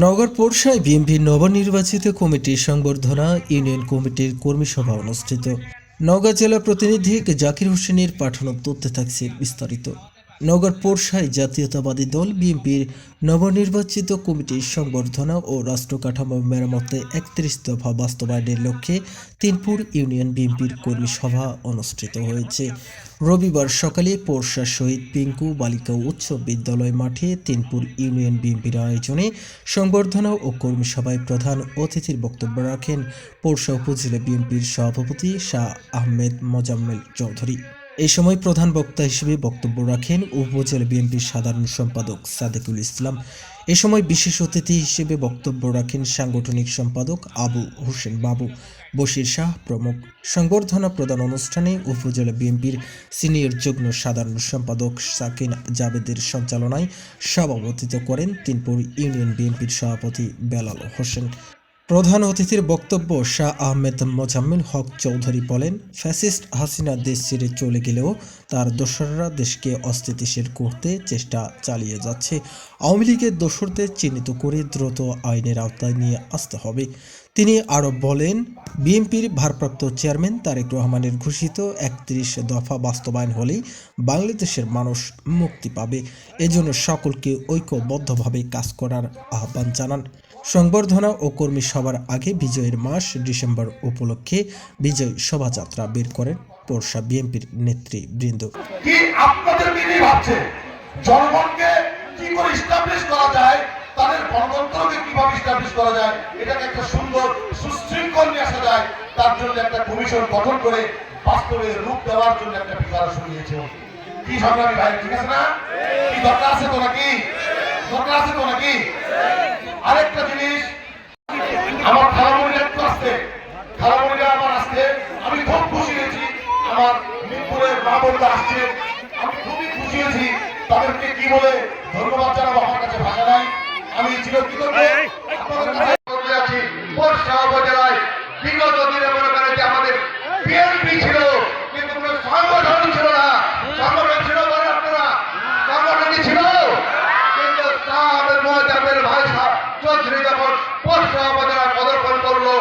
নওগাঁর পোরশায় বিএনপির নবনির্বাচিত কমিটির সংবর্ধনা ইউনিয়ন কমিটির কর্মী সভা অনুষ্ঠিত। নওগাঁ জেলা প্রতিনিধি জাকির হোসেনের পাঠানো তথ্যে থাকছে বিস্তারিত। নওগাঁর পোরশায় জাতীয়তাবাদী দল বিএনপির নবনির্বাচিত কমিটির সংবর্ধনা ও রাষ্ট্র কাঠামো মেরামতে ৩১ দফা বাস্তবায়নের লক্ষ্যে তিনপুর ইউনিয়ন বিএনপির কর্মী সভা অনুষ্ঠিত হয়েছে। রবিবার সকালে পোরশা শহীদ পিঙ্কু বালিকা উচ্চ বিদ্যালয় মাঠে তিনপুর ইউনিয়ন বিএনপির আয়োজনে সংবর্ধনা ও কর্মী সভায় প্রধান অতিথির বক্তব্য রাখেন পোরশা উপজেলা বিএনপির সভাপতি শাহ আহমেদ মোজাম্মেল চৌধুরী। এই সময় প্রধান বক্তা হিসেবে বক্তব্য রাখেন উপজেলা বিএনপির সাধারণ সম্পাদক সাদেকুল ইসলাম। এ সময় বিশেষ অতিথি হিসেবে বক্তব্য রাখেন সাংগঠনিক সম্পাদক আবু হোসেন বাবু, বশির শাহ প্রমুখ। সংবর্ধনা প্রদান অনুষ্ঠানে উপজেলা বিএনপির সিনিয়র যুগ্ম সাধারণ সম্পাদক সাকিন জাবেদের সঞ্চালনায় সভাপতিত্ব করেন তিনপুর ইউনিয়ন বিএনপির সভাপতি বেলাল হোসেন। প্রধান অতিথির বক্তব্য শাহ আহমেদ মোজাম্মেল হক চৌধুরী বলেন, ফ্যাসিস্ট হাসিনা দেশ ছেড়ে চলে গেলেও তার দোসররা দেশকে অস্থিতিশীল করতে চেষ্টা চালিয়ে যাচ্ছে। আওয়ামী লীগের দোসরদের চিহ্নিত করে দ্রুত আইনের আওতায় নিয়ে আসতে হবে। তিনি আরও বলেন, বিএনপির ভারপ্রাপ্ত চেয়ারম্যান তারেক রহমানের ঘোষিত ৩১ দফা বাস্তবায়ন হলেই বাংলাদেশের মানুষ মুক্তি পাবে। এজন্য সকলকে ঐক্যবদ্ধভাবে কাজ করার আহ্বান জানান। সংবর্ধনা ও কর্মী সভার আগে বিজয়ের মাস ডিসেম্বর উপলক্ষে বিজয় শোভাযাত্রা বের করেন পোরশা বিএনপির নেতৃবৃন্দ। কি আপনাদের কি ভাবছে জনগণকে কি করে এস্টাবলিশ করা যায়, তাদের গণতন্ত্রকে কিভাবে এস্টাবলিশ করা যায়, এটাকে একটা সুন্দর সুশৃঙ্খল নিয়ে আসা যায়, তার জন্য একটা কমিশন গঠন করে বাস্তবে রূপ দেওয়ার জন্য একটা প্রিপারেশন নিয়েছে। কি সংগ্রামী ভাই, ঠিক আছে না? কি দরকার আছে তো নাকি? দরকার আছে তো নাকি? আরেকটা জিনিস, আমার খালামণিরা একটু আসতে, খালামণিরা আমার আসতে আমি খুব খুশি হয়েছি। আমার মিরপুরের মা বোনরা আসছে, আমি খুবই খুশি হয়েছি। তাদেরকে কি বলে ধন্যবাদ জানাবো আমার কাছে ভাষা নাই। আমি চিরকৃতজ্ঞ আপনাদের কাছে আছি। পোরশা উপজেলায় বিগত দিনে মনে করেন যে আমাদের বিএনপি ছিল, কিন্তু কোনো সংগঠন ছিল না। সংগঠন ছিল বলে আপনারা সংগঠনই ছিল, কিন্তু তাদের মহাজাবের ভাই চৌধুরী যখন পোরশা উপজেলায় পদার্পণ করলো,